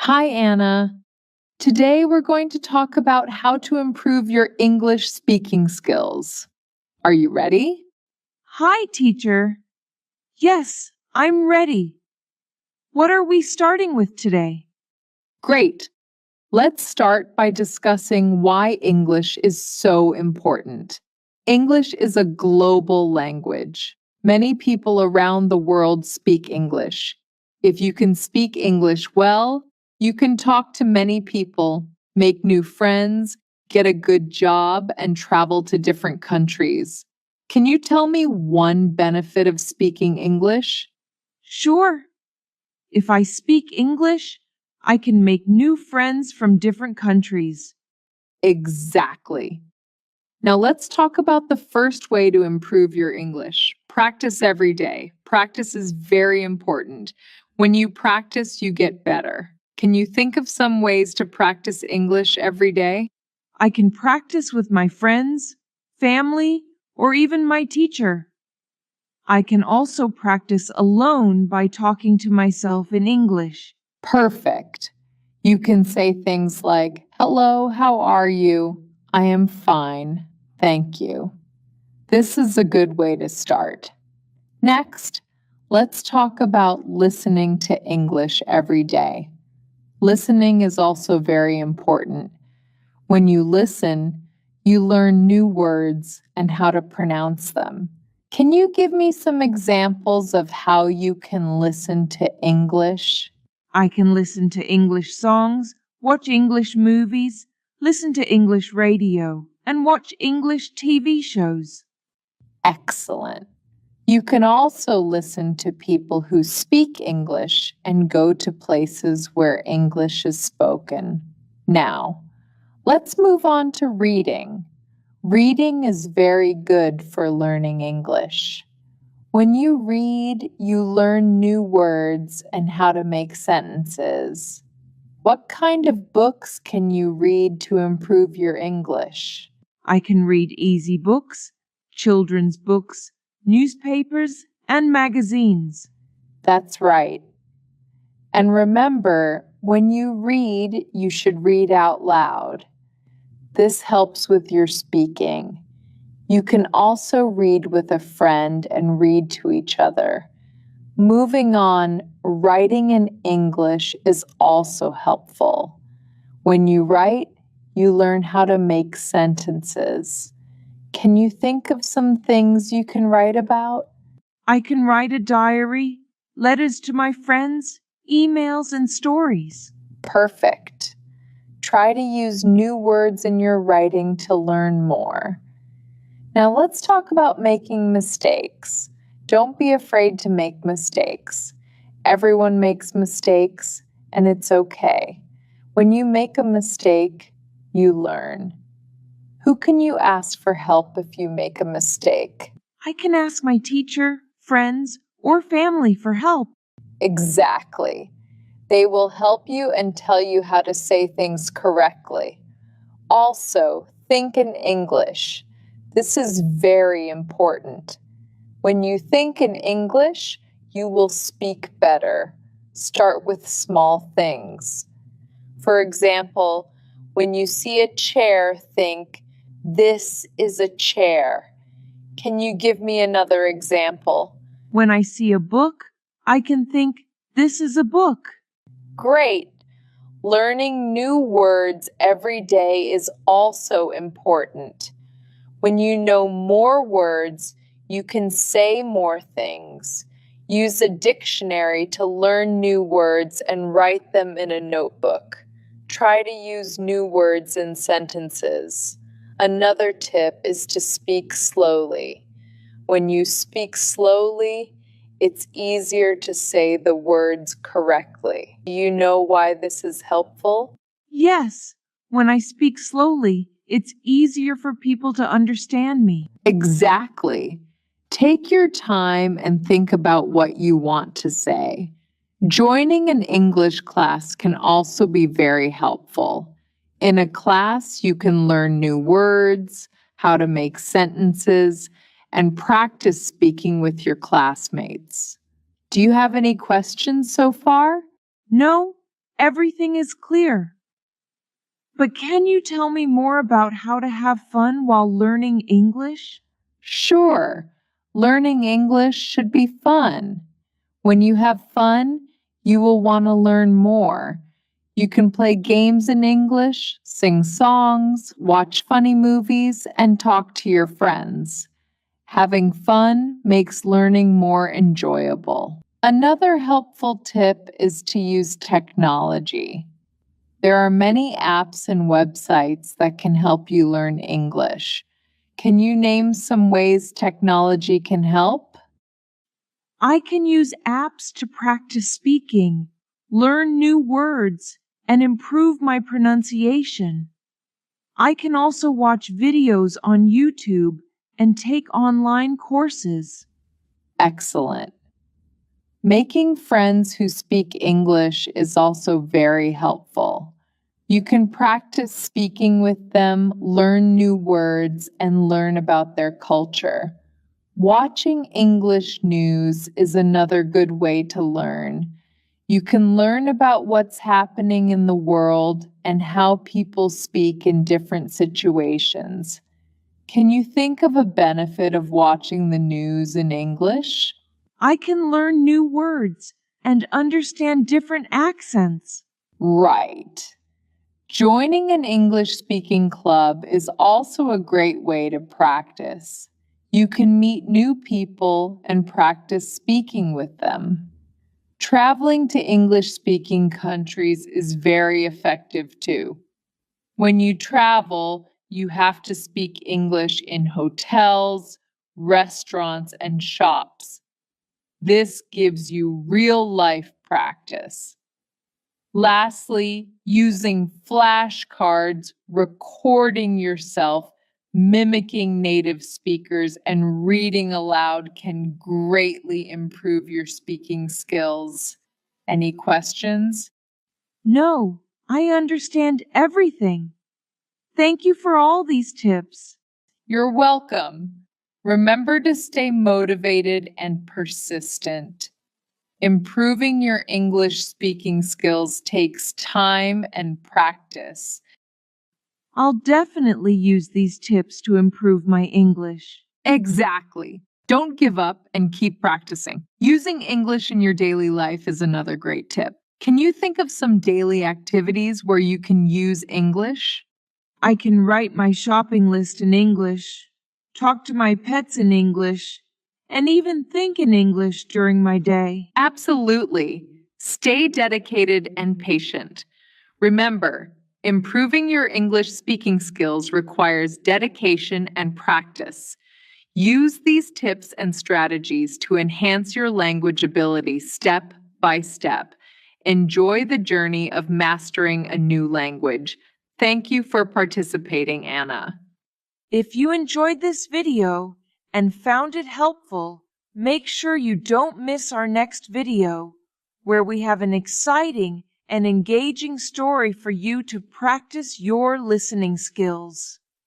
Hi, Anna. Today we're going to talk about how to improve your English speaking skills. Are you ready? Hi, teacher. Yes, I'm ready. What are we starting with today? Great. Let's start by discussing why English is so important. English is a global language. Many people around the world speak English. If you can speak English well, you can talk to many people, make new friends, get a good job, and travel to different countries. Can you tell me one benefit of speaking English? Sure. If I speak English, I can make new friends from different countries. Exactly. Now let's talk about the first way to improve your English. Practice every day. Practice is very important. When you practice, you get better. Can you think of some ways to practice English every day? I can practice with my friends, family, or even my teacher. I can also practice alone by talking to myself in English. Perfect. You can say things like, "Hello, how are you? I am fine. Thank you." This is a good way to start. Next, let's talk about listening to English every day. Listening is also very important. When you listen, you learn new words and how to pronounce them. Can you give me some examples of how you can listen to English? I can listen to English songs, watch English movies, listen to English radio, and watch English TV shows. Excellent. You can also listen to people who speak English and go to places where English is spoken. Now, let's move on to reading. Reading is very good for learning English. When you read, you learn new words and how to make sentences. What kind of books can you read to improve your English? I can read easy books, children's books, newspapers, and magazines. That's right. And remember, when you read, you should read out loud. This helps with your speaking. You can also read with a friend and read to each other. Moving on, writing in English is also helpful. When you write, you learn how to make sentences. Can you think of some things you can write about? I can write a diary, letters to my friends, emails, and stories. Perfect. Try to use new words in your writing to learn more. Now let's talk about making mistakes. Don't be afraid to make mistakes. Everyone makes mistakes, and it's okay. When you make a mistake, you learn. Who can you ask for help if you make a mistake? I can ask my teacher, friends, or family for help. Exactly. They will help you and tell you how to say things correctly. Also, think in English. This is very important. When you think in English, you will speak better. Start with small things. For example, when you see a chair, think, "This is a chair." Can you give me another example? When I see a book, I can think, this is a book. Great! Learning new words every day is also important. When you know more words, you can say more things. Use a dictionary to learn new words and write them in a notebook. Try to use new words in sentences. Another tip is to speak slowly. When you speak slowly, it's easier to say the words correctly. Do you know why this is helpful? Yes, when I speak slowly, it's easier for people to understand me. Exactly. Take your time and think about what you want to say. Joining an English class can also be very helpful. In a class, you can learn new words, how to make sentences, and practice speaking with your classmates. Do you have any questions so far? No, everything is clear. But can you tell me more about how to have fun while learning English? Sure, learning English should be fun. When you have fun, you will want to learn more. You can play games in English, sing songs, watch funny movies, and talk to your friends. Having fun makes learning more enjoyable. Another helpful tip is to use technology. There are many apps and websites that can help you learn English. Can you name some ways technology can help? I can use apps to practice speaking, learn new words, and improve my pronunciation. I can also watch videos on YouTube and take online courses. Excellent. Making friends who speak English is also very helpful. You can practice speaking with them, learn new words, and learn about their culture. Watching English news is another good way to learn. You can learn about what's happening in the world and how people speak in different situations. Can you think of a benefit of watching the news in English? I can learn new words and understand different accents. Right. Joining an English speaking club is also a great way to practice. You can meet new people and practice speaking with them. Traveling to English speaking countries is very effective too. When you travel, you have to speak English in hotels, restaurants, and shops. This gives you real life practice. Lastly, using flashcards, recording yourself, mimicking native speakers, and reading aloud can greatly improve your speaking skills. Any questions? No, I understand everything. Thank you for all these tips. You're welcome. Remember to stay motivated and persistent. Improving your English speaking skills takes time and practice. I'll definitely use these tips to improve my English. Exactly. Don't give up and keep practicing. Using English in your daily life is another great tip. Can you think of some daily activities where you can use English? I can write my shopping list in English, talk to my pets in English, and even think in English during my day. Absolutely. Stay dedicated and patient. Remember, improving your English speaking skills requires dedication and practice. Use these tips and strategies to enhance your language ability step by step. Enjoy the journey of mastering a new language. Thank you for participating, Anna. If you enjoyed this video and found it helpful, make sure you don't miss our next video, where we have an exciting and engaging story for you to practice your listening skills.